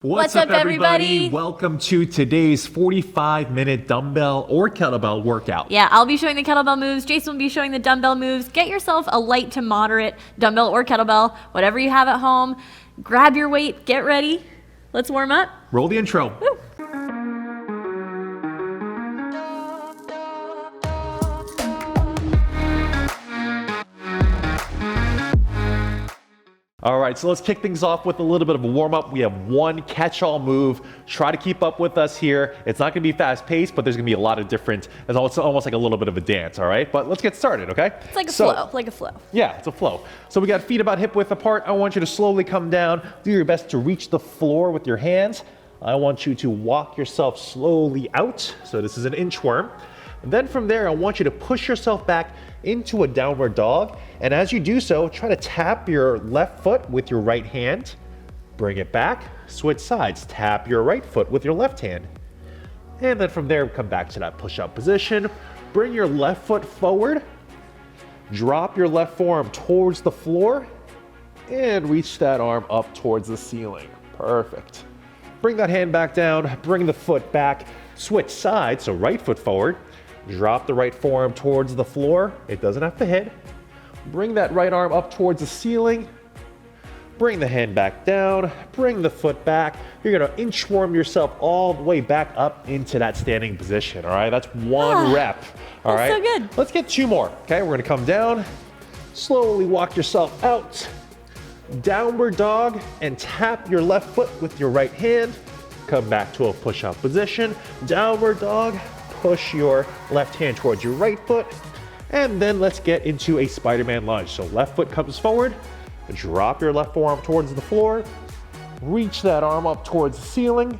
What's up, everybody? Welcome to today's 45-minute dumbbell or kettlebell workout. Yeah, I'll be showing the kettlebell moves. Jason will be showing the dumbbell moves. Get yourself a light to moderate dumbbell or kettlebell, whatever you have at home. Grab your weight, get ready. Let's warm up. Roll the intro. Woo. All right, so let's kick things off with a little bit of a warm-up. We have one catch-all move. Try to keep up with us here. It's not gonna be fast-paced, but there's gonna be a lot of different, it's almost like a little bit of a dance, all right? But let's get started, okay? It's like a flow, Yeah, it's a flow. So we got feet about hip width apart. I want you to slowly come down. Do your best to reach the floor with your hands. I want you to walk yourself slowly out. So this is an inchworm. And then from there, I want you to push yourself back into a downward dog. And as you do so, try to tap your left foot with your right hand. Bring it back, switch sides. Tap your right foot with your left hand. And then from there, come back to that push-up position. Bring your left foot forward. Drop your left forearm towards the floor and reach that arm up towards the ceiling. Perfect. Bring that hand back down, bring the foot back, switch sides, so right foot forward. Drop the right forearm towards the floor. It doesn't have to hit. Bring that right arm up towards the ceiling. Bring the hand back down. Bring the foot back. You're gonna inchworm yourself all the way back up into that standing position, all right? That's one rep, all right? That's so good. Let's get two more, okay? We're gonna come down, slowly walk yourself out. Downward dog, and tap your left foot with your right hand. Come back to a push-up position. Downward dog. Push your left hand towards your right foot, and then let's get into a Spider-Man lunge. So left foot comes forward, drop your left forearm towards the floor, reach that arm up towards the ceiling,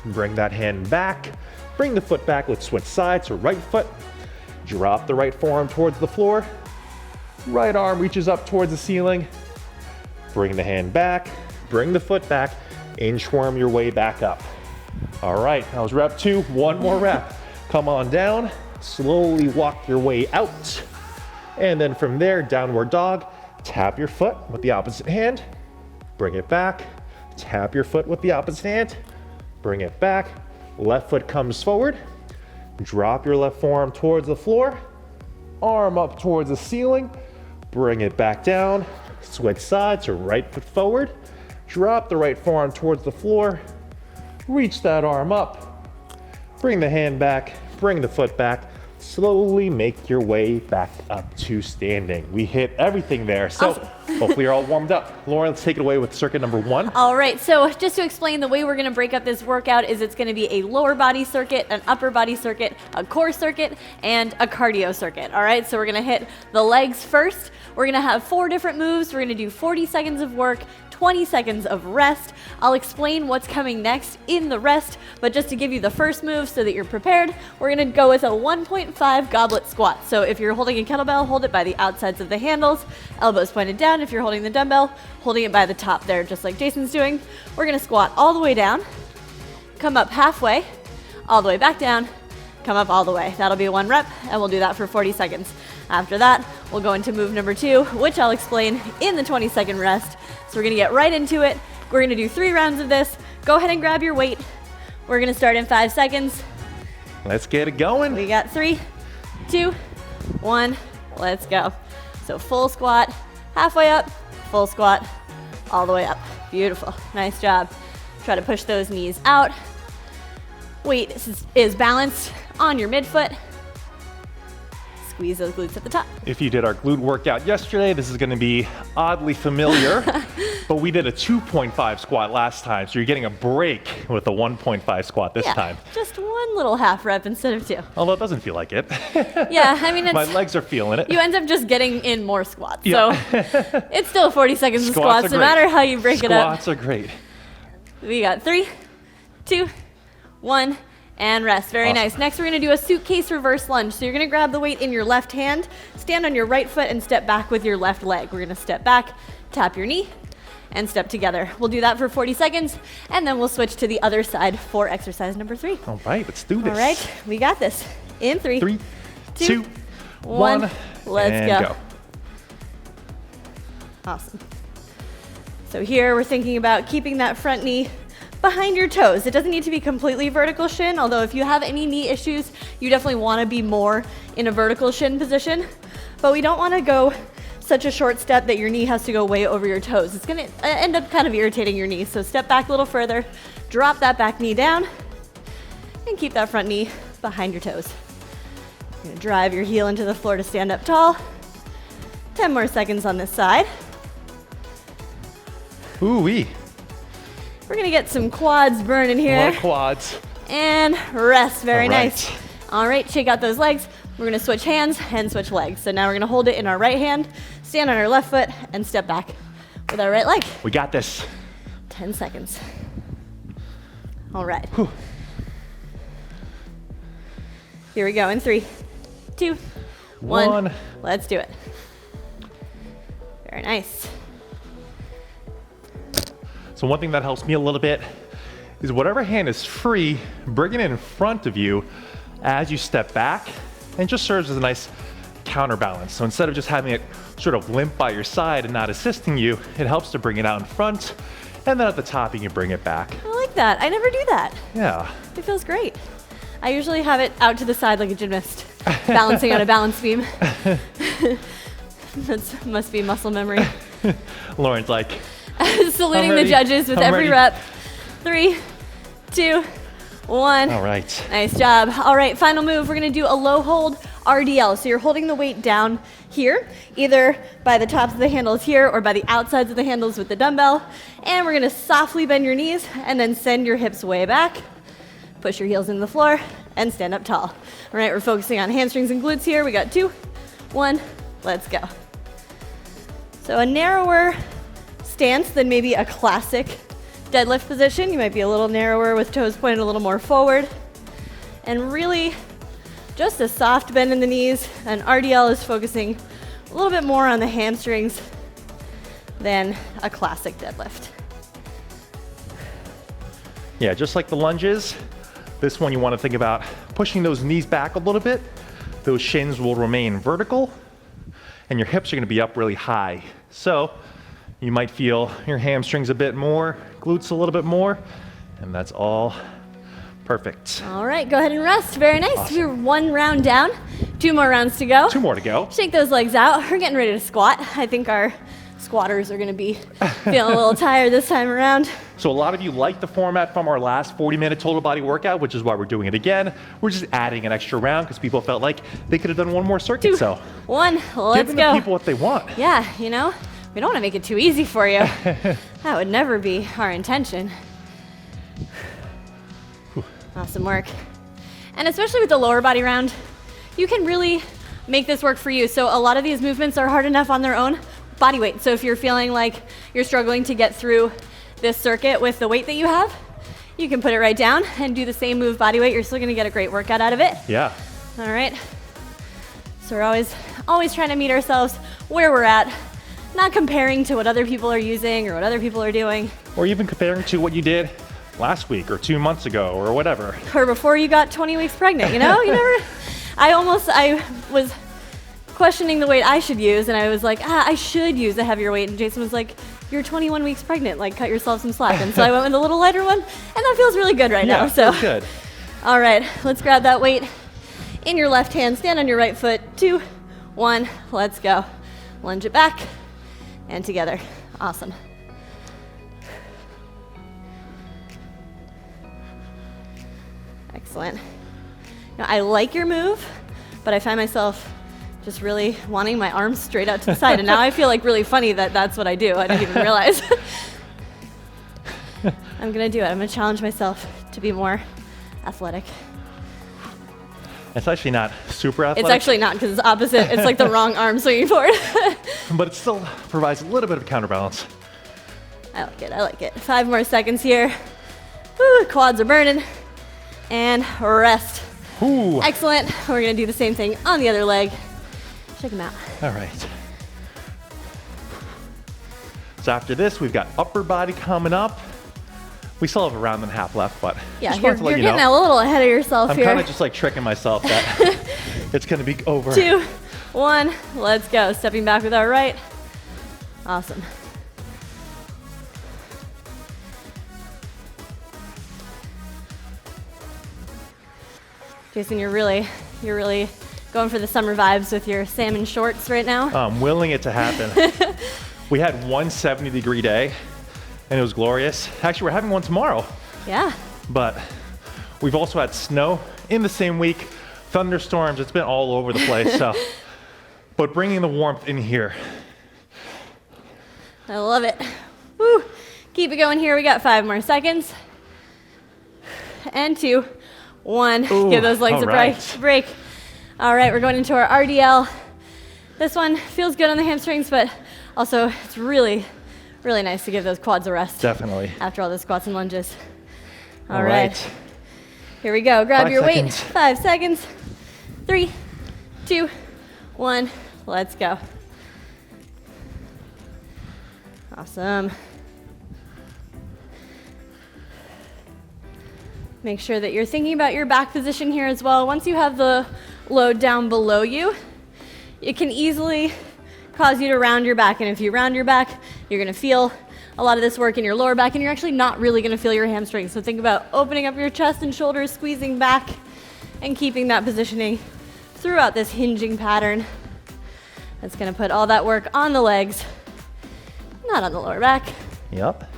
bring that hand back, bring the foot back, let's switch sides, so right foot, drop the right forearm towards the floor, right arm reaches up towards the ceiling, bring the hand back, bring the foot back, inchworm your way back up. All right, that was rep 2, one more rep. Come on down, slowly walk your way out. And then from there, downward dog, tap your foot with the opposite hand, bring it back, tap your foot with the opposite hand, bring it back, left foot comes forward, drop your left forearm towards the floor, arm up towards the ceiling, bring it back down, switch sides, so right foot forward, drop the right forearm towards the floor, reach that arm up, bring the hand back, bring the foot back, slowly make your way back up to standing. We hit everything there. So hopefully you're all warmed up. Lauren, let's take it away with circuit number 1. All right, so just to explain, the way we're gonna break up this workout is it's gonna be a lower body circuit, an upper body circuit, a core circuit, and a cardio circuit. All right, so we're gonna hit the legs first. We're gonna have 4 different moves. We're gonna do 40 seconds of work, 20 seconds of rest. I'll explain what's coming next in the rest, but just to give you the first move so that you're prepared, we're gonna go with a 1.5 goblet squat. So if you're holding a kettlebell, hold it by the outsides of the handles, elbows pointed down. If you're holding the dumbbell, holding it by the top there, just like Jason's doing. We're gonna squat all the way down, come up halfway, all the way back down, come up all the way. That'll be 1 rep, and we'll do that for 40 seconds. After that, we'll go into move number 2, which I'll explain in the 20-second rest. So we're gonna get right into it. We're gonna do 3 rounds of this. Go ahead and grab your weight. We're gonna start in 5 seconds. Let's get it going. We got 3, 2, 1, let's go. So full squat, halfway up, full squat, all the way up. Beautiful, nice job. Try to push those knees out. Weight is balanced on your midfoot. Squeeze those glutes at the top. If you did our glute workout yesterday, this is gonna be oddly familiar, but we did a 2.5 squat last time, so you're getting a break with a 1.5 squat this time. Just 1 little half rep instead of 2. Although it doesn't feel like it. Yeah, I mean, my legs are feeling it. You end up just getting in more squats. Yeah. So it's still 40 seconds of squats, no matter how you break it up. Squats are great. We got 3, 2, 1. And rest. Very nice. Next, we're gonna do a suitcase reverse lunge. So you're gonna grab the weight in your left hand, stand on your right foot, and step back with your left leg. We're gonna step back, tap your knee, and step together. We'll do that for 40 seconds, and then we'll switch to the other side for exercise number 3. All right, let's do this. All right, we got this. In 3, 2, 1, let's go. Awesome. So here we're thinking about keeping that front knee behind your toes. It doesn't need to be completely vertical shin, although if you have any knee issues, you definitely want to be more in a vertical shin position. But we don't want to go such a short step that your knee has to go way over your toes. It's going to end up kind of irritating your knee. So step back a little further, drop that back knee down, and keep that front knee behind your toes. You're gonna drive your heel into the floor to stand up tall. 10 more seconds on this side. Ooh-wee. We're gonna get some quads burning here. More quads. And rest, very All right. nice. All right, shake out those legs. We're gonna switch hands and switch legs. So now we're gonna hold it in our right hand, stand on our left foot, and step back with our right leg. We got this. 10 seconds. All right. Whew. Here we go in 3, 2, 1. Let's do it. Very nice. So one thing that helps me a little bit is whatever hand is free, bring it in front of you as you step back, and just serves as a nice counterbalance. So instead of just having it sort of limp by your side and not assisting you, it helps to bring it out in front, and then at the top you can bring it back. I like that. I never do that. Yeah. It feels great. I usually have it out to the side like a gymnast, balancing on a balance beam. That must be muscle memory. Lauren's like, Saluting I'm the ready. judges with I'm every ready. rep. 3, 2, 1. all right. Nice job. All right, final move. We're gonna do a low hold RDL. So you're holding the weight down here, either by the tops of the handles here or by the outsides of the handles with the dumbbell. And we're gonna softly bend your knees and then send your hips way back. Push your heels into the floor and stand up tall. All right, we're focusing on hamstrings and glutes here. We got 2, 1, let's go. So a narrower stance than maybe a classic deadlift position. You might be a little narrower with toes pointed a little more forward. And really just a soft bend in the knees. And RDL is focusing a little bit more on the hamstrings than a classic deadlift. Yeah, just like the lunges, this one you want to think about pushing those knees back a little bit. Those shins will remain vertical and your hips are going to be up really high. So you might feel your hamstrings a bit more, glutes a little bit more, and that's all perfect. All right, go ahead and rest. Very nice. Awesome. We're 1 round down, 2 more rounds to go. 2 more to go. Shake those legs out. We're getting ready to squat. I think our squatters are going to be feeling a little tired this time around. So a lot of you like the format from our last 40-minute total body workout, which is why we're doing it again. We're just adding an extra round because people felt like they could have done one more circuit. 2, So 1, let's giving go. the people what they want. Yeah, you know, we don't want to make it too easy for you. That would never be our intention. Awesome work. And especially with the lower body round, you can really make this work for you. So a lot of these movements are hard enough on their own. Body weight. So if you're feeling like you're struggling to get through this circuit with the weight that you have, you can put it right down and do the same move body weight. You're still going to get a great workout out of it. Yeah. All right. So we're always trying to meet ourselves where we're at, not comparing to what other people are using or what other people are doing. Or even comparing to what you did last week or 2 months ago or whatever. Or before you got 20 weeks pregnant, you know? You never, I was questioning the weight I should use, and I was like, I should use a heavier weight. And Jason was like, you're 21 weeks pregnant, like cut yourself some slack. And so I went with a little lighter one, and that feels really good right now. So feels good. All right, let's grab that weight in your left hand, stand on your right foot. 2, 1, let's go. Lunge it back and together. Awesome. Excellent. Now, I like your move, but I find myself just really wanting my arms straight out to the side. And now I feel like really funny that that's what I do. I didn't even realize. I'm gonna do it. I'm gonna challenge myself to be more athletic. It's actually not super athletic. It's actually not, because it's opposite. It's like the wrong arm swinging forward. But it still provides a little bit of counterbalance. I like it, I like it. 5 more seconds here. Woo, quads are burning. And rest. Ooh. Excellent. We're gonna do the same thing on the other leg. Check them out. All right. So after this, we've got upper body coming up. We still have a round and a half left, but Yeah, just you're wanted to let you getting know. a little ahead of yourself I'm here. kind of just like tricking myself that it's gonna be over. 2, 1, let's go. Stepping back with our right. Awesome. Jason, you're really going for the summer vibes with your salmon shorts right now. I'm willing it to happen. We had one 70-degree day, and it was glorious. Actually, we're having one tomorrow. Yeah. But we've also had snow in the same week, thunderstorms. It's been all over the place. So, but bringing the warmth in here. I love it. Woo. Keep it going here. We got 5 more seconds. And 2, 1. Ooh, Give those legs a break. All right, we're going into our RDL. This one feels good on the hamstrings, but also it's really nice to give those quads a rest. Definitely. After all the squats and lunges. All right. Here we go. Grab 5 your seconds. weight. 5 seconds. 3, 2, 1. Let's go. Awesome. Make sure that you're thinking about your back position here as well. Once you have the load down below you, it can easily cause you to round your back. And if you round your back, you're gonna feel a lot of this work in your lower back, and you're actually not really gonna feel your hamstrings. So think about opening up your chest and shoulders, squeezing back, and keeping that positioning throughout this hinging pattern. That's gonna put all that work on the legs, not on the lower back. Yep.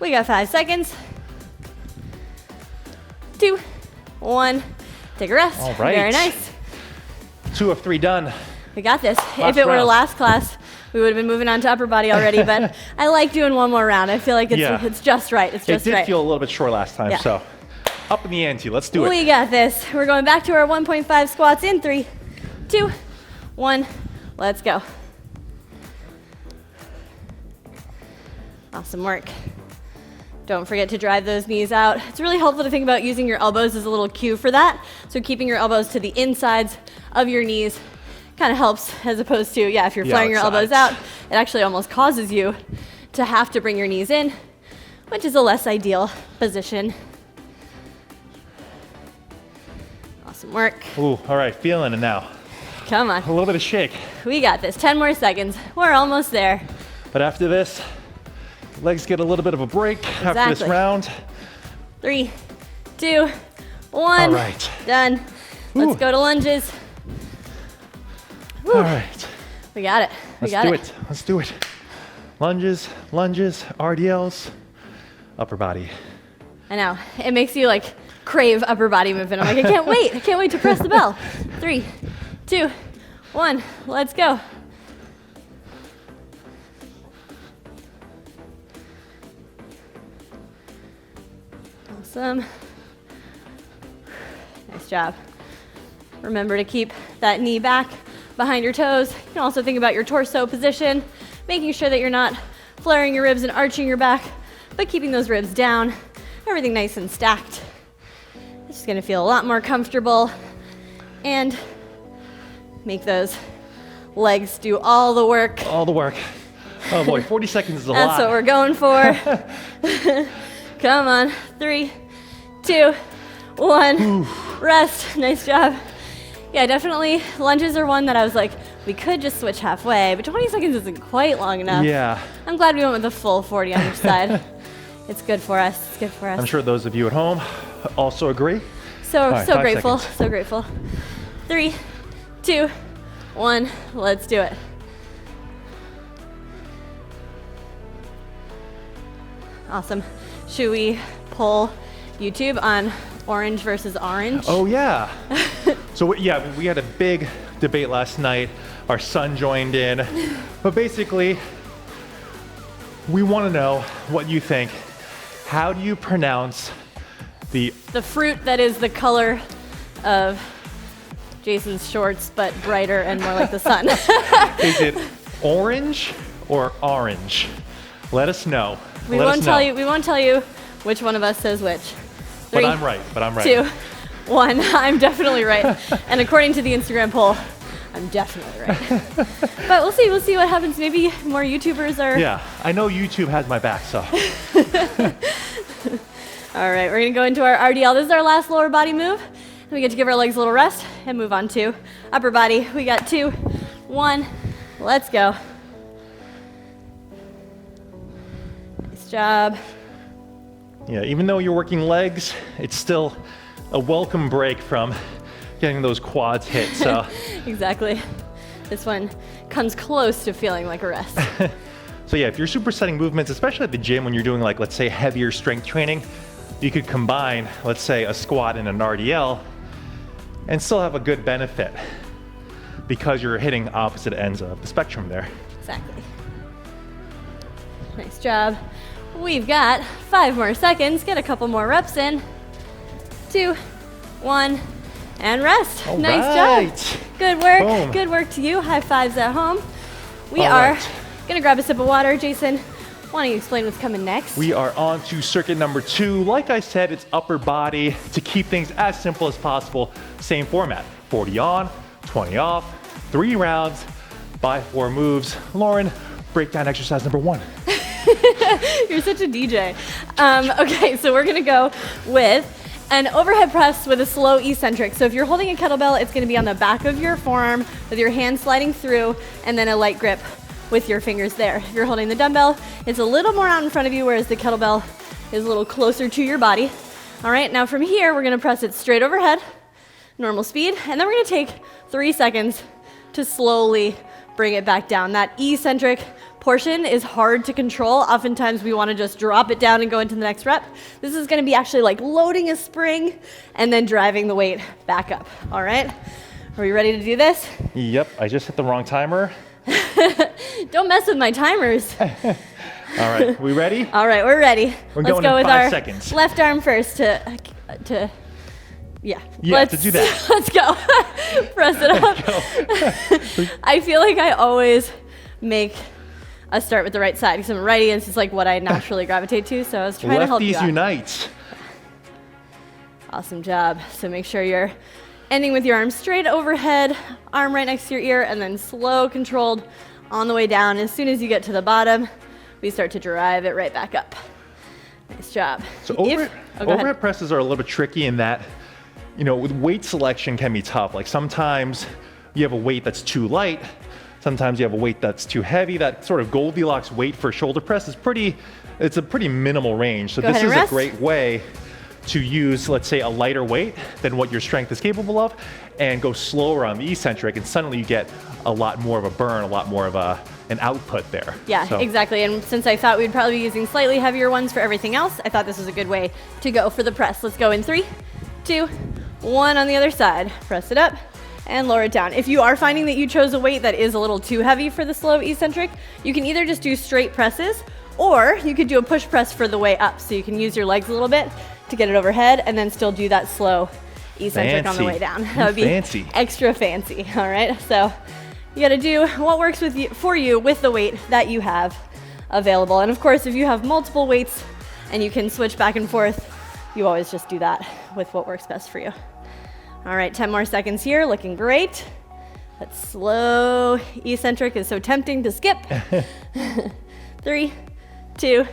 We got 5 seconds. 2, 1. Take a rest. All right. Very nice. 2 of 3 done. We got this. Last If it were round. last class, we would have been moving on to upper body already, but I like doing one more round. I feel like it's just right. It's just It did right. feel a little bit short last time, Yeah. so up in the ante. Let's do it. We got this. We're going back to our 1.5 squats in 3, 2, 1. Let's go. Awesome work. Don't forget to drive those knees out. It's really helpful to think about using your elbows as a little cue for that. So keeping your elbows to the insides of your knees kind of helps, as opposed to, if you're flaring your elbows out, it actually almost causes you to have to bring your knees in, which is a less ideal position. Awesome work. Ooh, all right, feeling it now. Come on. A little bit of shake. We got this. 10 more seconds. We're almost there. But after this, legs get a little bit of a break after this round. 3, 2, 1. All right. Done. Let's Ooh. go to lunges. Woo. All right. We got it. Let's do it. Let's do it. Lunges, RDLs, upper body. I know. It makes you like crave upper body movement. I'm like, I can't wait. I can't wait to press the bell. 3, 2, 1. Let's go. Awesome. Nice job. Remember to keep that knee back behind your toes. You can also think about your torso position, making sure that you're not flaring your ribs and arching your back, but keeping those ribs down, everything nice and stacked. It's just gonna feel a lot more comfortable and make those legs do all the work. All the work. Oh boy, 40 seconds is a lot. That's what we're going for. Come on. 3, 2, 1. Rest. Nice job. Yeah, definitely. Lunges are one that I was like, we could just switch halfway, but 20 seconds isn't quite long enough. Yeah. I'm glad we went with the full 40 on each side. It's good for us. It's good for us. I'm sure those of you at home also agree. So right, 5 grateful. seconds. So grateful. 3, 2, 1. Let's do it. Awesome. Should we poll YouTube on orange versus orange? Oh yeah. So yeah, we had a big debate last night. Our son joined in. But basically, we want to know what you think. How do you pronounce the fruit that is the color of Jason's shorts, but brighter and more like the sun? Is it orange or orange? Let us know. We won't tell you which one of us says which. 3, But I'm right. 2, 1. I'm definitely right. And according to the Instagram poll, I'm definitely right. But we'll see what happens. Maybe more YouTubers are. Yeah, I know YouTube has my back, so. All right, we're gonna go into our RDL. This is our last lower body move. We get to give our legs a little rest and move on to upper body. We got 2, 1. Let's go. Nice job. Yeah, even though you're working legs, it's still a welcome break from getting those quads hit. So Exactly. This one comes close to feeling like a rest. So yeah, if you're supersetting movements, especially at the gym when you're doing like, let's say, heavier strength training, you could combine, let's say, a squat and an RDL and still have a good benefit because you're hitting opposite ends of the spectrum there. Exactly. Nice job. We've got 5 more seconds. Get a couple more reps in. 2, 1, and rest. All Nice right. job. Good work. Boom. Good work to you. High fives at home. We All are right. gonna grab a sip of water. Jason, why don't you explain what's coming next? We are on to circuit number 2. Like I said, it's upper body to keep things as simple as possible. Same format, 40 on, 20 off, 3 rounds by 4 moves. Lauren, break down exercise number 1. You're such a DJ. Okay, so we're gonna go with an overhead press with a slow eccentric. So if you're holding a kettlebell, it's gonna be on the back of your forearm with your hand sliding through and then a light grip with your fingers there. If you're holding the dumbbell, it's a little more out in front of you, whereas the kettlebell is a little closer to your body. All right, now from here, we're gonna press it straight overhead, normal speed, and then we're gonna take 3 seconds to slowly bring it back down. That eccentric portion is hard to control. Oftentimes we wanna just drop it down and go into the next rep. This is gonna be actually like loading a spring and then driving the weight back up, all right? Are we ready to do this? Yep, I just hit the wrong timer. Don't mess with my timers. All right, we ready? All right, we're ready. We're Let's going go in with 5 our seconds. left arm first to yeah. Yeah, to do that. Let's go. Press it up. I feel like I always make us start with the right side because I'm a righty and it's just like what I naturally gravitate to. So I was trying to help you Lefties out. unite. Awesome job. So make sure you're ending with your arm straight overhead, arm right next to your ear, and then slow, controlled on the way down. As soon as you get to the bottom, we start to drive it right back up. Nice job. So Go ahead. overhead presses are a little bit tricky in that, you know, with weight selection can be tough. Like sometimes you have a weight that's too light, sometimes you have a weight that's too heavy. That sort of Goldilocks weight for shoulder press is it's a pretty minimal range. So Go this ahead and is a rest. great way to use, let's say, a lighter weight than what your strength is capable of and go slower on the eccentric, and suddenly you get a lot more of a burn, a lot more of an output there. Yeah, So- exactly. And since I thought we'd probably be using slightly heavier ones for everything else, I thought this was a good way to go for the press. Let's go in 3, 2, 1 on the other side. Press it up and lower it down. If you are finding that you chose a weight that is a little too heavy for the slow eccentric, you can either just do straight presses or you could do a push press for the way up. So you can use your legs a little bit to get it overhead and then still do that slow eccentric on the way down. That would be Fancy. extra fancy, all right? So you gotta do what works for you with the weight that you have available. And of course, if you have multiple weights and you can switch back and forth, you always just do that with what works best for you. All right, 10 more seconds here, looking great. That slow eccentric is so tempting to skip. 3, 2,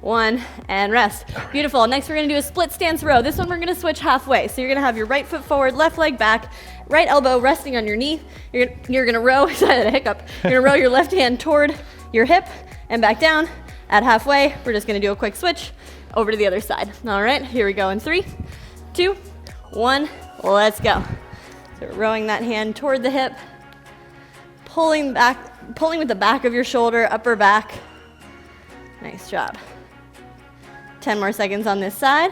1, and rest. Beautiful. Next, we're gonna do a split stance row. This one, we're gonna switch halfway. So you're gonna have your right foot forward, left leg back, right elbow resting on your knee. You're gonna row, I had a hiccup. You're gonna row your left hand toward your hip and back down. At halfway, we're just gonna do a quick switch over to the other side. All right, here we go in 3, 2, 1, let's go. So we're rowing that hand toward the hip, pulling with the back of your shoulder, upper back. Nice job. 10 more seconds on this side.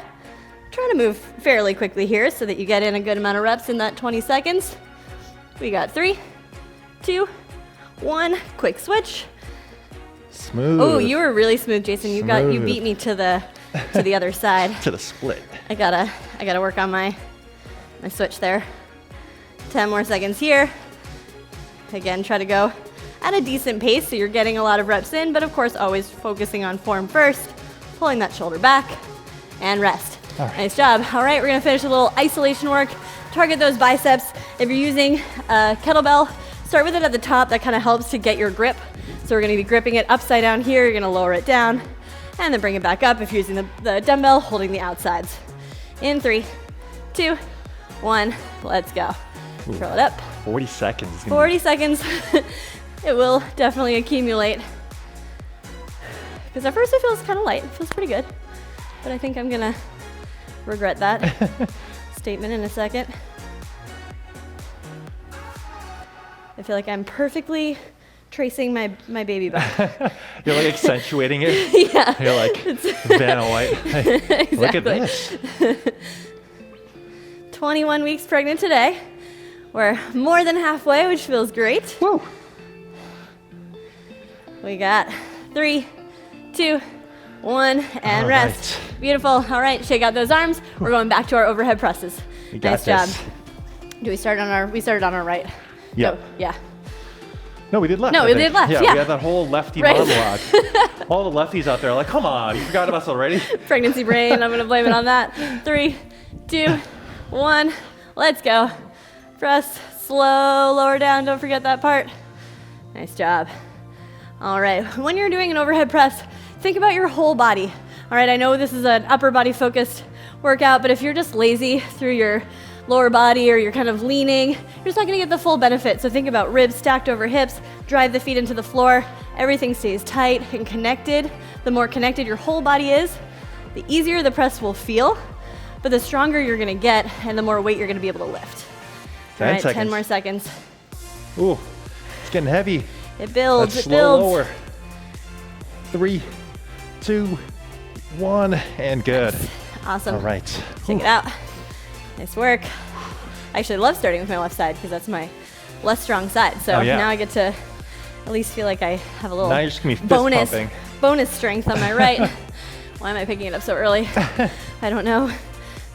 Try to move fairly quickly here so that you get in a good amount of reps in that 20 seconds. We got 3, 2, 1, quick switch. Smooth. Oh, you were really smooth, Jason. You Smooth. beat me to the other side. To the split. I gotta work on my switch there. 10 more seconds here. Again, try to go at a decent pace so you're getting a lot of reps in, but of course always focusing on form first, pulling that shoulder back, and rest. All right. Nice job. All right, we're gonna finish a little isolation work. Target those biceps. If you're using a kettlebell, start with it at the top. That kind of helps to get your grip. So we're gonna be gripping it upside down here. You're gonna lower it down, and then bring it back up if you're using the dumbbell, holding the outsides. In 3, 2, 1, let's go. Curl it up. 40 seconds. is gonna 40 seconds. It will definitely accumulate. Because at first it feels kind of light. It feels pretty good. But I think I'm gonna regret that statement in a second. I feel like I'm perfectly tracing my baby bump. You're like accentuating it. Yeah. You're like Vanna White. Hey, Exactly. look at this. 21 weeks pregnant today. We're more than halfway, which feels great. Woo. We got 3, 2, 1, and All rest. right. Beautiful. All right, shake out those arms. We're going back to our overhead presses. You got Nice job. this. Do we start on our? We started on our right. Yep. Go. Yeah. No, we did left. No, I we think. did left, Yeah, yeah. we had that whole lefty Right. monologue. All the lefties out there are like, come on, you forgot about us already? Pregnancy brain. I'm gonna blame it on that. 3, 2, 1. Let's go. Press. Slow. Lower down. Don't forget that part. Nice job. All right. When you're doing an overhead press, think about your whole body. All right. I know this is an upper body focused workout, but if you're just lazy through your lower body or you're kind of leaning, you're just not gonna get the full benefit. So think about ribs stacked over hips, drive the feet into the floor, everything stays tight and connected. The more connected your whole body is, the easier the press will feel, but the stronger you're gonna get and the more weight you're gonna be able to lift. 10 All right, seconds. 10 more seconds. Ooh, it's getting heavy. It builds, Let's it slow builds. lower. 3, 2, 1, and good. Awesome. All right. Check it out. Nice work. I actually love starting with my left side because that's my less strong side. So Oh, yeah. now I get to at least feel like I have a little Now you're just gonna be fist bonus pumping. bonus strength on my right. Why am I picking it up so early? I don't know.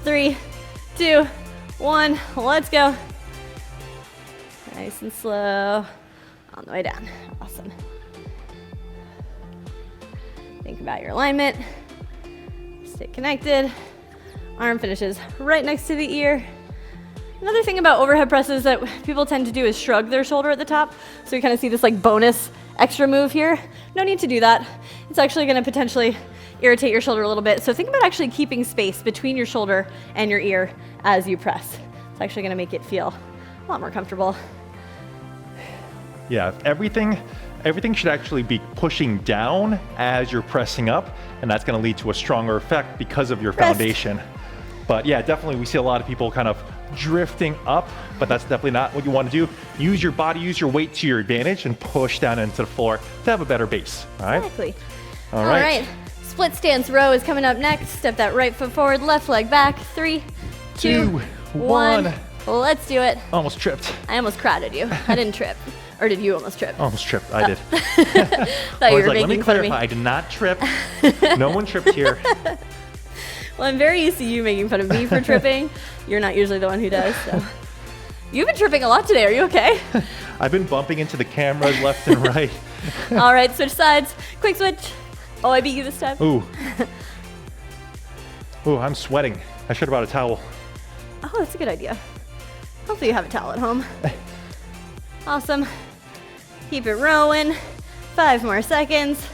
3, 2, 1. Let's go. Nice and slow. On the way down. Awesome. Think about your alignment. Stay connected. Arm finishes right next to the ear. Another thing about overhead presses that people tend to do is shrug their shoulder at the top. So you kind of see this like bonus extra move here. No need to do that. It's actually going to potentially irritate your shoulder a little bit. So think about actually keeping space between your shoulder and your ear as you press. It's actually going to make it feel a lot more comfortable. Yeah, everything should actually be pushing down as you're pressing up, and that's going to lead to a stronger effect because of your Rest. foundation. But yeah, definitely we see a lot of people kind of drifting up, but that's definitely not what you want to do. Use your body, use your weight to your advantage, and push down into the floor to have a better base. All right? Exactly. All right. Split stance row is coming up next. Step that right foot forward, left leg back. 3, 2, 1. Let's do it. Almost tripped. I almost crowded you. I didn't trip. Or did you almost trip? Almost tripped. I did. Thought I you was were like, let me making fun of me. clarify. I did not trip. No one tripped here. Well, I'm very used to you making fun of me for tripping. You're not usually the one who does, so. You've been tripping a lot today. Are you okay? I've been bumping into the cameras left and right. All right, switch sides. Quick switch. Oh, I beat you this time. Ooh. Ooh, I'm sweating. I should have brought a towel. Oh, that's a good idea. Hopefully you have a towel at home. Awesome. Keep it rolling. 5 more seconds.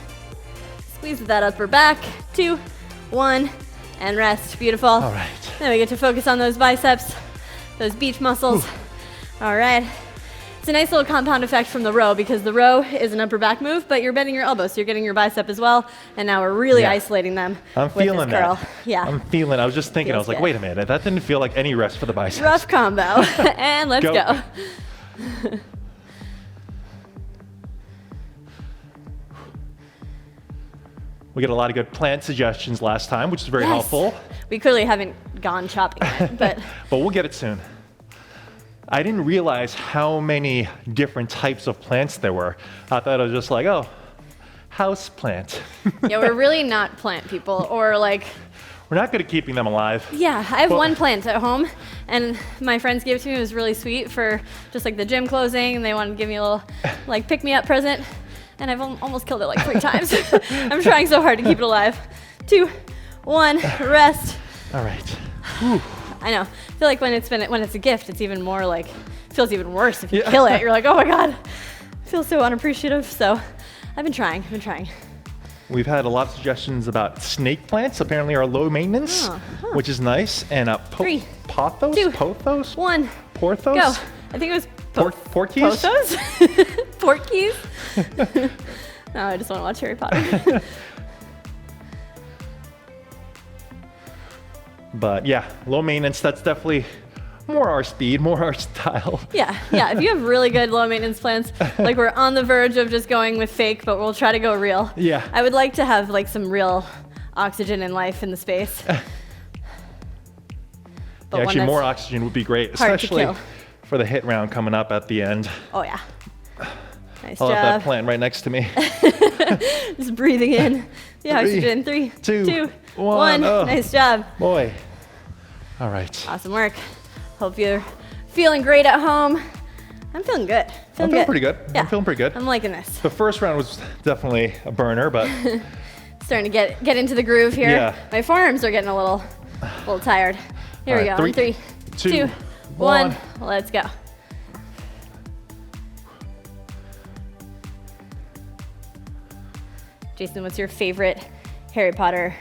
Squeeze that upper back. 2, 1, and rest. Beautiful. All right. Then we get to focus on those biceps, those beach muscles. All right. It's a nice little compound effect from the row because the row is an upper back move, but you're bending your elbows, so you're getting your bicep as well. And now we're really Yeah. isolating them. I'm with feeling this curl. that. Yeah. I'm feeling. I was just thinking. I Feels was like, good. wait a minute. That didn't feel like any rest for the biceps. Rough combo. And let's Go. go. We get a lot of good plant suggestions last time, which is very Yes. helpful. We clearly haven't gone shopping yet, but But we'll get it soon. I didn't realize how many different types of plants there were. I thought it was just like, oh, house plant. yeah, we're really not plant people or like, We're not good at keeping them alive. yeah, I have Well- one plant at home and my friends gave it to me. It was really sweet for just like the gym closing and they wanted to give me a little like pick me up present and I've almost killed it like 3 times. I'm trying so hard to keep it alive. 2, 1, rest. All right. Whew. I know. I feel like when it's a gift, it's even more like, feels even worse if you Yeah. kill it. You're like, oh my God, I feel so unappreciative. So I've been trying. We've had a lot of suggestions about snake plants. Apparently are low maintenance, Oh, huh. which is nice. And 3, pothos? 2, Pothos? 1, Porthos? go. I think it was Porkies? Pothos? Porkies? No, I just want to watch Harry Potter. But yeah, low maintenance, that's definitely more our speed, more our style. Yeah, if you have really good low maintenance plans, like we're on the verge of just going with fake, but we'll try to go real. Yeah. I would like to have like some real oxygen and life in the space. Yeah, actually, more oxygen would be great, especially for the HIIT round coming up at the end. Oh yeah. Nice I'll job. have that plant right next to me. Just breathing in the oxygen. 3, 2, 1. Oh, nice job. Boy. All right. Awesome work. Hope you're feeling great at home. I'm feeling good. I'm feeling pretty good. Yeah. I'm feeling pretty good. I'm liking this. The first round was definitely a burner, but starting to get into the groove here. Yeah. My forearms are getting a little tired. Here we go. 3, 2, 1. Let's go. Jason, what's your favorite Harry Potter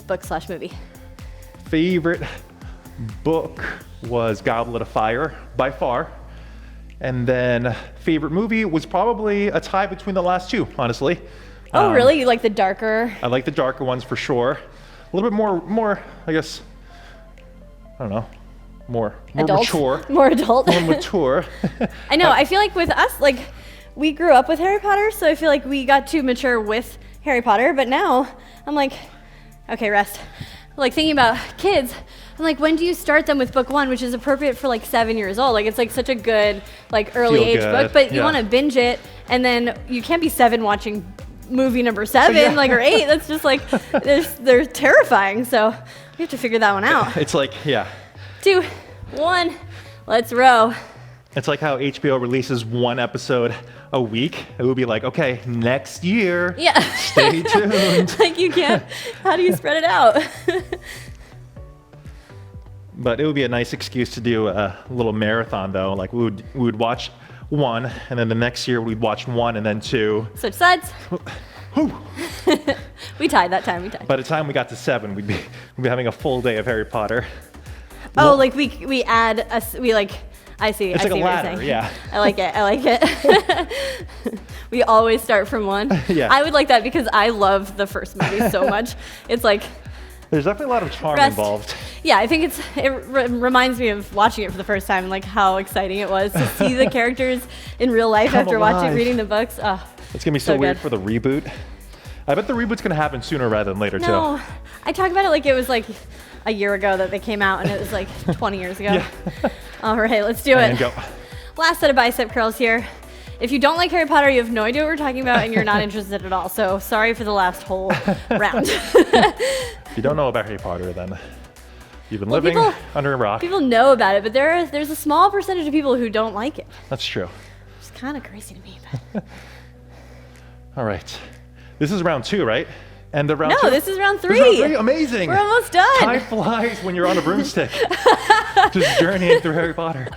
book/movie? Favorite book was Goblet of Fire by far. And then favorite movie was probably a tie between the last two, honestly. Oh, really? You like the darker? I like the darker ones for sure. A little bit more, I guess, I don't know, more Adult? mature. More adult. More mature. I know. I feel like with us, like, we grew up with Harry Potter, so I feel like we got to mature with Harry Potter, but now I'm like, okay, rest. Like, thinking about kids, I'm like, when do you start them with book 1, which is appropriate for like 7 years old? Like, it's like such a good, like, early age book, but you want to binge it, and then you can't be 7 watching movie number 7, like, or 8. That's just like, they're terrifying. So we have to figure that one out. It's like, 2, 1, let's row. It's like how HBO releases one episode a week. It would be like, okay, next year. Yeah. Stay tuned. Like, you can't, how do you spread it out? But it would be a nice excuse to do a little marathon, though. Like, we would watch 1, and then the next year we'd watch 1 and then 2. Switch sides. We tied that time. By the time we got to 7, we'd be having a full day of Harry Potter. Oh, like we add I see. It's I like see a what ladder, you're saying. yeah. I like it. We always start from 1. Yeah. I would like that because I love the first movie so much. It's like, there's definitely a lot of charm involved. Yeah, I think it reminds me of watching it for the first time and like how exciting it was to see the characters in real life after reading the books. Oh, it's gonna be so weird for the reboot. I bet the reboot's gonna happen sooner rather than later too. I talk about it like it was like a year ago that they came out and it was like 20 years ago. Yeah. All right, let's do it. And go. Last set of bicep curls here. If you don't like Harry Potter, you have no idea what we're talking about and you're not interested at all. So sorry for the last whole round. If you don't know about Harry Potter, then you've been living under a rock. People know about it, but there's a small percentage of people who don't like it. That's true. It's kind of crazy to me. But. All right. This is round 2, right? And the round 2? No, this is round 3. This is round 3? Amazing. We're almost done. Time flies when you're on a broomstick. Just journeying through Harry Potter.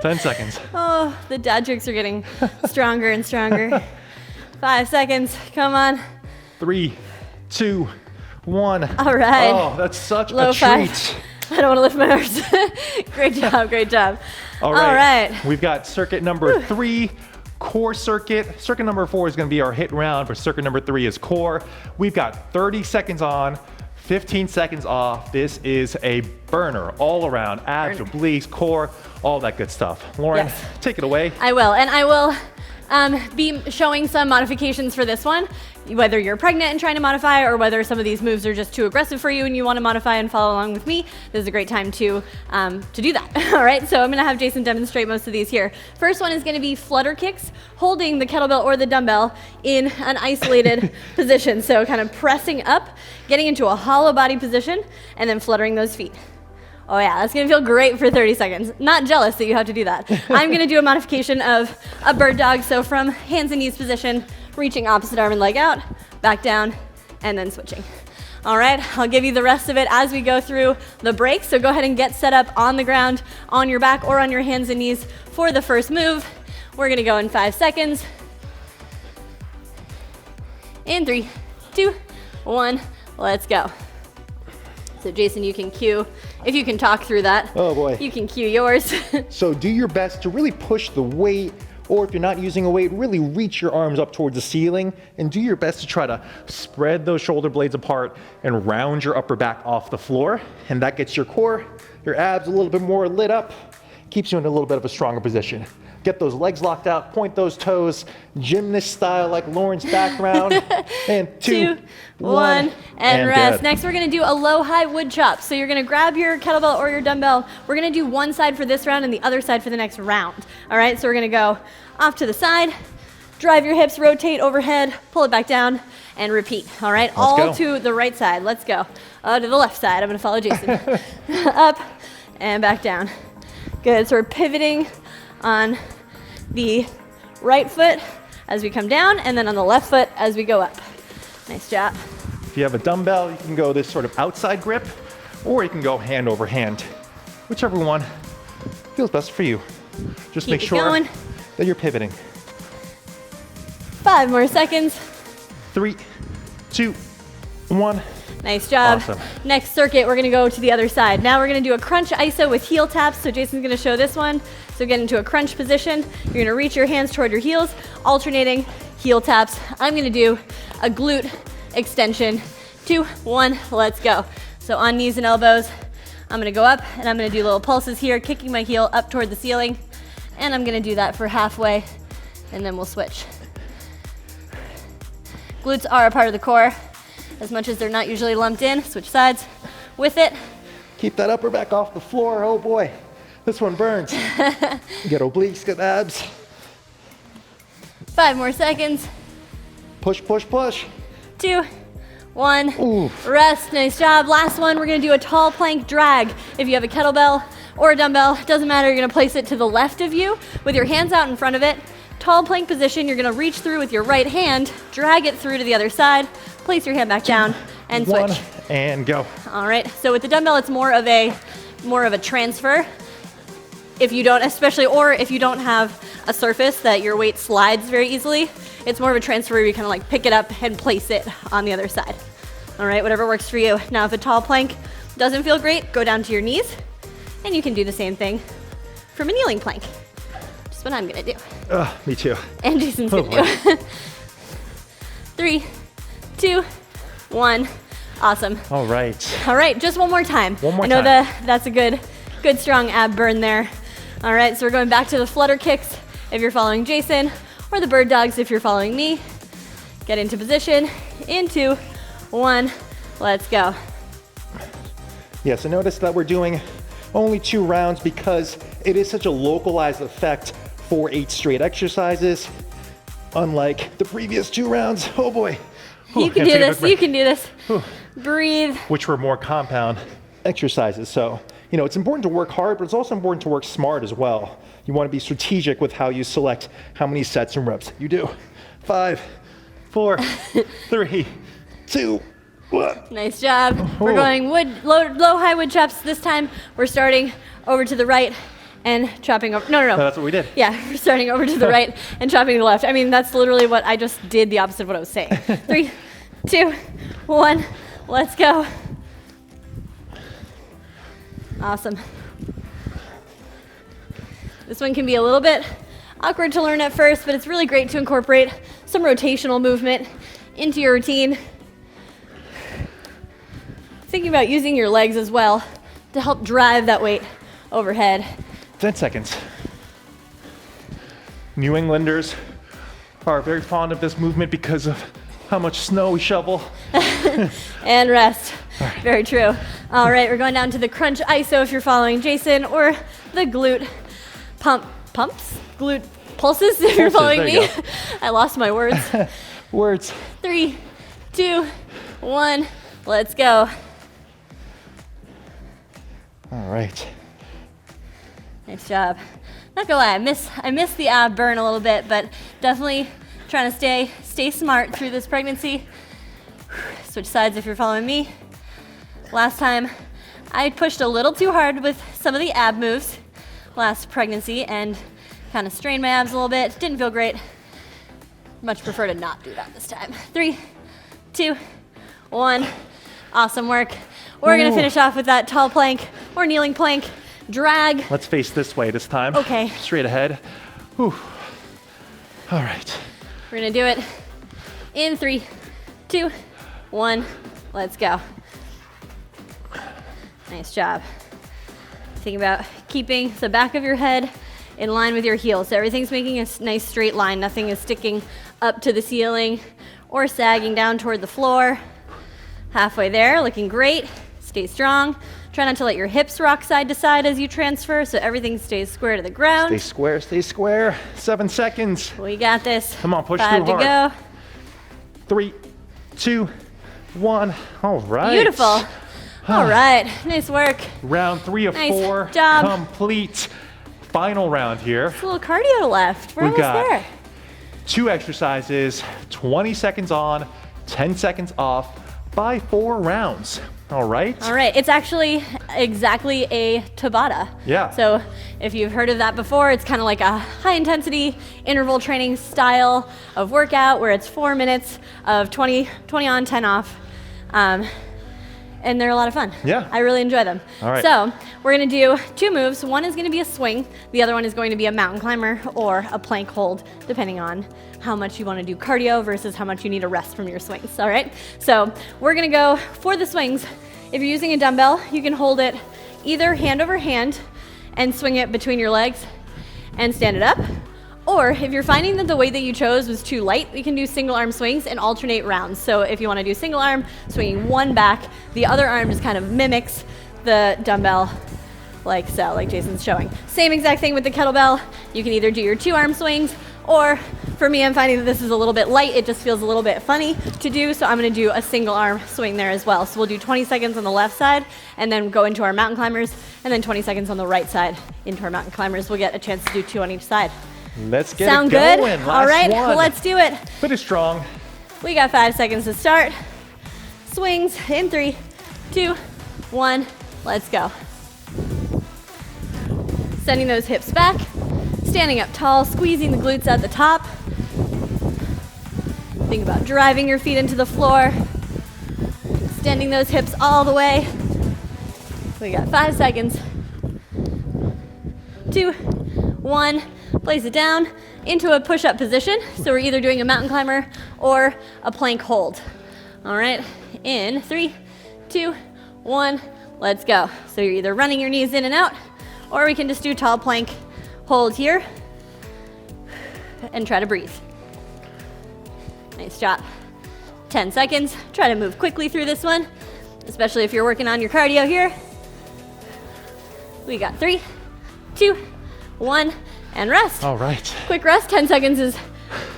10 seconds. Oh, the dad jokes are getting stronger and stronger. 5 seconds. Come on. 3, 2, 1. All right. Oh, that's such Low a 5. treat. I don't want to lift my arms. Great job. Great job. All right. We've got circuit number 3. Core circuit. Circuit number 4 is going to be our HIIT round, but circuit number 3 is core. We've got 30 seconds on, 15 seconds off. This is a burner all around. Abs, obliques, core, all that good stuff. Lauren, take it away. I will. And I will be showing some modifications for this one, whether you're pregnant and trying to modify or whether some of these moves are just too aggressive for you and you want to modify and follow along with me. This is a great time to do that. All right, so I'm gonna have Jason demonstrate most of these here. First one is gonna be flutter kicks, holding the kettlebell or the dumbbell in an isolated position. So kind of pressing up, getting into a hollow body position, and then fluttering those feet. Oh yeah, that's gonna feel great for 30 seconds. Not jealous that you have to do that. I'm gonna do a modification of a bird dog. So from hands and knees position, reaching opposite arm and leg out, back down, and then switching. All right, I'll give you the rest of it as we go through the break. So go ahead and get set up on the ground, on your back or on your hands and knees for the first move. We're gonna go in 5 seconds. In 3, 2, 1, let's go. So Jason, you can cue, if you can talk through that. Oh boy. You can cue yours. So do your best to really push the weight Or if you're not using a weight, really reach your arms up towards the ceiling and do your best to try to spread those shoulder blades apart and round your upper back off the floor. And that gets your core, your abs a little bit more lit up, keeps you in a little bit of a stronger position. Get those legs locked out, point those toes, gymnast style like Lauren's background. And two, one, and rest. good. Next, we're gonna do a low-high wood chop. So you're gonna grab your kettlebell or your dumbbell. We're gonna do one side for this round and the other side for the next round. All right, so we're gonna go off to the side, drive your hips, rotate overhead, pull it back down, and repeat. All right, all go. to the right side. Let's go. To the left side. I'm gonna follow Jason. Up and back down. Good, so we're pivoting on the right foot as we come down, and then on the left foot as we go up. Nice job. If you have a dumbbell, you can go this sort of outside grip, or you can go hand over hand. Whichever one feels best for you. Just Keep make it sure going. that you're pivoting. 5 more seconds. 3, 2, 1. Nice job. Awesome. Next circuit, we're gonna go to the other side. Now we're gonna do a crunch iso with heel taps. So Jason's gonna show this one. So get into a crunch position. You're gonna reach your hands toward your heels, alternating heel taps. I'm gonna do a glute extension. 2, 1, let's go. So on knees and elbows, I'm gonna go up and I'm gonna do little pulses here, kicking my heel up toward the ceiling. And I'm gonna do that for halfway, and then we'll switch. Glutes are a part of the core. As much as they're not usually lumped in, switch sides with it. Keep that upper back off the floor. Oh boy, this one burns. Get obliques, get abs. 5 more seconds. Push, push, push. 2, 1. Oof. Rest. Nice job. Last one, we're gonna do a tall plank drag. If you have a kettlebell or a dumbbell, doesn't matter, you're gonna place it to the left of you with your hands out in front of it. Tall plank position, you're gonna reach through with your right hand, drag it through to the other side, place your hand back down, and switch. 1, and go. All right, so with the dumbbell, it's more of a transfer. If you don't, especially, or if you don't have a surface that your weight slides very easily, it's more of a transfer where you kind of like pick it up and place it on the other side. All right, whatever works for you. Now, if a tall plank doesn't feel great, go down to your knees, and you can do the same thing from a kneeling plank. Just what I'm gonna do. Me too. And Jason's Oh, gonna do. 3, 2, 1. Awesome. All right. All right, just one more time. One more I know time. that's a good strong ab burn there. All right, so we're going back to the flutter kicks if you're following Jason, or the bird dogs if you're following me. Get into position, in 2, 1, let's go. Yeah, so notice that we're doing only 2 rounds because it is such a localized effect for 8 straight exercises. Unlike the previous 2 rounds, oh boy. You can do this, you can do this. Breathe. Which were more compound exercises. So, you know, it's important to work hard, but it's also important to work smart as well. You want to be strategic with how you select how many sets and reps you do. 5, 4, 3, 2, 1. Nice job. We're going low, high wood chops. This time we're starting over to the right and chopping over. No. That's what we did. Yeah, we're starting over to the right and chopping to the left. I mean, that's literally what I just did, the opposite of what I was saying. 3, 2, 1, let's go. Awesome. This one can be a little bit awkward to learn at first, but it's really great to incorporate some rotational movement into your routine. Thinking about using your legs as well to help drive that weight overhead. 10 seconds. New Englanders are very fond of this movement because of how much snow we shovel. And rest. Right. Very true. All right, we're going down to the crunch iso if you're following Jason, or the glute pumps? Glute pulses if you're following me. I lost my words. Words. 3, 2, 1, let's go. All right. Nice job. Not gonna lie, I miss the ab burn a little bit, but definitely trying to stay smart through this pregnancy. Switch sides if you're following me. Last time, I pushed a little too hard with some of the ab moves last pregnancy and kind of strained my abs a little bit. Didn't feel great. Much prefer to not do that this time. 3, 2, 1. Awesome work. We're gonna finish off with that tall plank or kneeling plank drag. Let's face this way this time. Okay. Straight ahead. Whew. All right. We're gonna do it in 3, 2, 1. Let's go. Nice job. Think about keeping the back of your head in line with your heels. So everything's making a nice straight line. Nothing is sticking up to the ceiling or sagging down toward the floor. Halfway there, looking great. Stay strong. Try not to let your hips rock side to side as you transfer, so everything stays square to the ground. Stay square, stay square. 7 seconds. We got this. Come on, push 5 through to hard. go. 3, 2, 1. All right. Beautiful. All right, nice work. Round 3 of Nice 4 job. complete. Final round here. It's a little cardio left. We're We almost got there. 2 exercises, 20 seconds on, 10 seconds off by 4 rounds. All right. All right, it's actually exactly a tabata. Yeah. So if you've heard of that before, it's kind of like a high intensity interval training style of workout where it's 4 minutes of 20 on, 10 off. And they're a lot of fun. Yeah. I really enjoy them. All right. So we're gonna do 2 moves. One is gonna be a swing. The other one is going to be a mountain climber or a plank hold, depending on how much you wanna do cardio versus how much you need a rest from your swings, all right? So we're gonna go for the swings. If you're using a dumbbell, you can hold it either hand over hand and swing it between your legs and stand it up. Or if you're finding that the weight that you chose was too light, we can do single arm swings and alternate rounds. So if you want to do single arm, swinging one back, the other arm just kind of mimics the dumbbell like so, like Jason's showing. Same exact thing with the kettlebell. You can either do your 2 arm swings, or for me, I'm finding that this is a little bit light. It just feels a little bit funny to do, so I'm gonna do a single arm swing there as well. So we'll do 20 seconds on the left side and then go into our mountain climbers, and then 20 seconds on the right side into our mountain climbers. We'll get a chance to do 2 on each side. Let's get Sound it going. good? Last All right, one. let's do it. Finish strong. We got 5 seconds to start. Swings in 3, 2, 1, let's go. Sending those hips back, standing up tall, squeezing the glutes at the top. Think about driving your feet into the floor, extending those hips all the way. We got 5 seconds. 2, 1, place it down into a push-up position. So we're either doing a mountain climber or a plank hold. All right, in 3, 2, 1, let's go. So you're either running your knees in and out, or we can just do tall plank hold here and try to breathe. Nice job. 10 seconds. Try to move quickly through this one, especially if you're working on your cardio here. We got 3, 2, 1, and rest. All right. Quick rest. 10 seconds is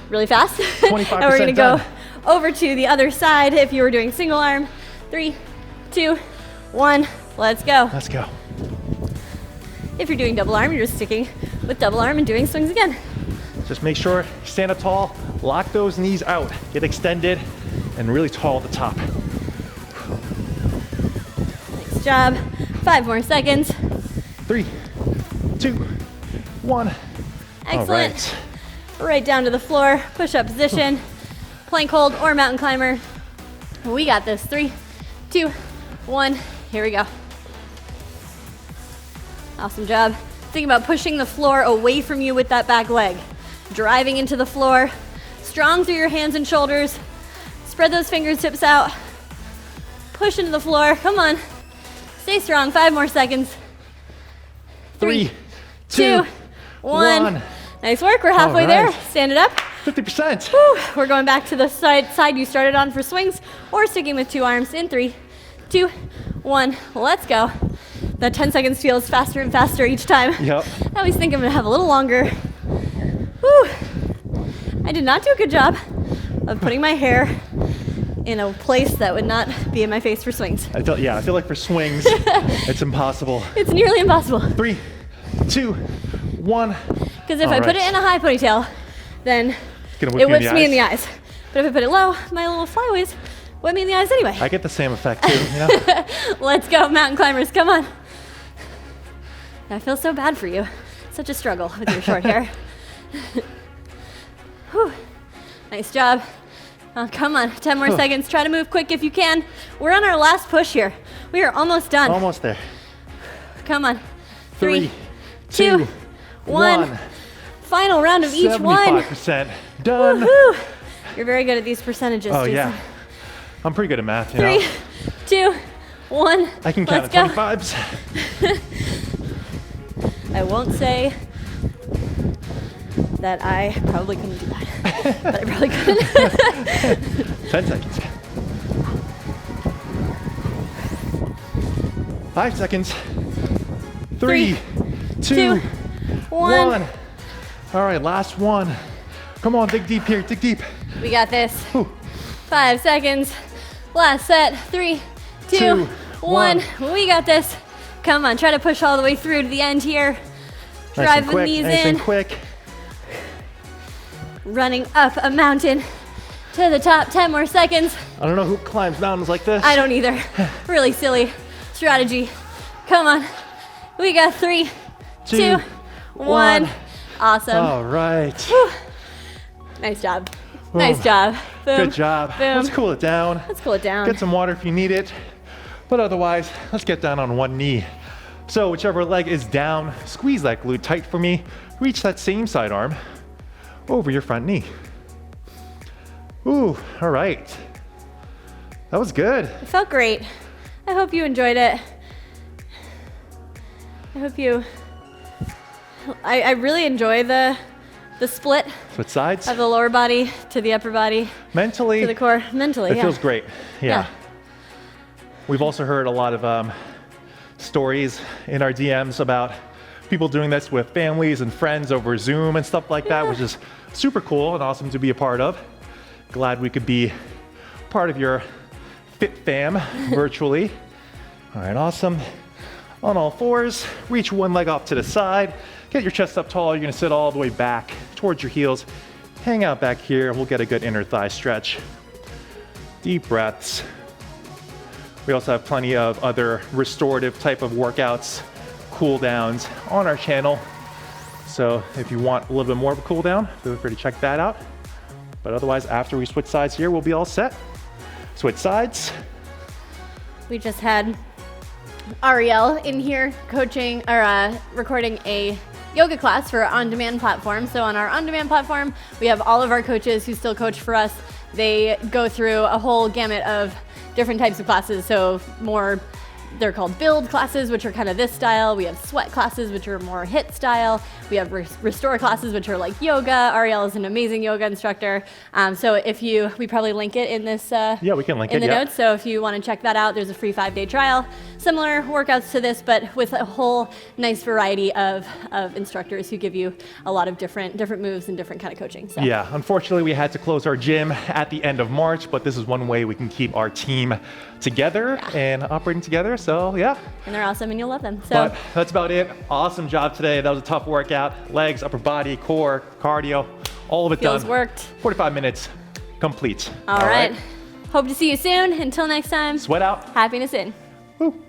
really fast. 25% And we're gonna go done. over to the other side if you were doing single arm. 3, 2, 1, let's go. Let's go. If you're doing double arm, you're just sticking with double arm and doing swings again. Just make sure you stand up tall, lock those knees out, get extended, and really tall at the top. Nice job. 5 more seconds. 3, 2, 1. Excellent. Right down to the floor, push-up position, plank hold or mountain climber. We got this. 3, 2, 1. Here we go. Awesome job. Think about pushing the floor away from you with that back leg. Driving into the floor. Strong through your hands and shoulders. Spread those fingertips out. Push into the floor. Come on. Stay strong. 5 more seconds. 3, 2, 1. Nice work. We're halfway All there. right. Stand it up. 50%. Whew. We're going back to the side you started on for swings, or sticking with 2 arms in 3, 2, 1. Let's go. That 10 seconds feels faster and faster each time. Yep. I always think I'm gonna have a little longer. Whew. I did not do a good job of putting my hair in a place that would not be in my face for swings. I feel like for swings, it's impossible. It's nearly impossible. 3, 2, 1. Because if I put it in a high ponytail, then Gonna whip it you in whips the me in the eyes. eyes. But if I put it low, my little flyaways whip me in the eyes anyway. I get the same effect too, you know? Let's go, mountain climbers, come on. I feel so bad for you. Such a struggle with your short hair. Whew. Nice job. Oh, come on, 10 more seconds. Try to move quick if you can. We're on our last push here. We are almost done. Almost there. Come on. 3, 2, 1. final round of each one. 75% done. Woo-hoo. You're very good at these percentages, Oh Jason. yeah, I'm pretty good at math, you know. 3, 2, 1. I can count Let's to go. 25s. I won't say that I probably couldn't do that, but I probably couldn't. 10 seconds. 5 seconds. 3, 2, 1. All right, last one. Come on, dig deep here, dig deep. We got this. Whew. 5 seconds. Last set. 3, 2, 2, 1. 1. We got this. Come on, try to push all the way through to the end here. Drive the knees nice in. and quick. Running up a mountain to the top. 10 more seconds. I don't know who climbs mountains like this. I don't either. Really silly strategy. Come on. We got 3, 2, 1. Awesome. All right. Whew. Nice job. Nice job. Boom. Good job. Boom. Let's cool it down. Let's cool it down. Get some water if you need it. But otherwise, let's get down on one knee. So whichever leg is down, squeeze that glute tight for me. Reach that same side arm over your front knee. Ooh, all right. That was good. It felt great. I hope you enjoyed it. I hope you... I really enjoy the split Switch sides. of the lower body to the upper body Mentally, to the core. Mentally, it yeah. feels great. Yeah. Yeah. We've also heard a lot of stories in our DMs about people doing this with families and friends over Zoom and stuff like that, which is super cool and awesome to be a part of. Glad we could be part of your fit fam virtually. All right, awesome. On all fours, reach one leg off to the side. Get your chest up tall. You're gonna sit all the way back towards your heels. Hang out back here and we'll get a good inner thigh stretch. Deep breaths. We also have plenty of other restorative type of workouts, cool downs on our channel. So if you want a little bit more of a cool down, feel free to check that out. But otherwise, after we switch sides here, we'll be all set. Switch sides. We just had Ariel in here coaching or recording a yoga class for our on-demand platform. So on our on-demand platform, we have all of our coaches who still coach for us. They go through a whole gamut of different types of classes. So more, they're called build classes, which are kind of this style. We have sweat classes, which are more HIIT style. We have restore classes, which are like yoga. Ariel is an amazing yoga instructor. So if we probably link it in this Yeah, we can link in it, the notes. So if you want to check that out, there's a free 5-day trial. Similar workouts to this, but with a whole nice variety of instructors who give you a lot of different moves and different kind of coaching. So. Yeah, unfortunately we had to close our gym at the end of March, but this is one way we can keep our team together and operating together, so yeah. And they're awesome and you'll love them. So But that's about it. Awesome job today. That was a tough workout. Legs, upper body, core, cardio, all of it feels done. worked. 45 minutes complete. All right. Hope to see you soon. Until next time, Sweat out. happiness in. Woo.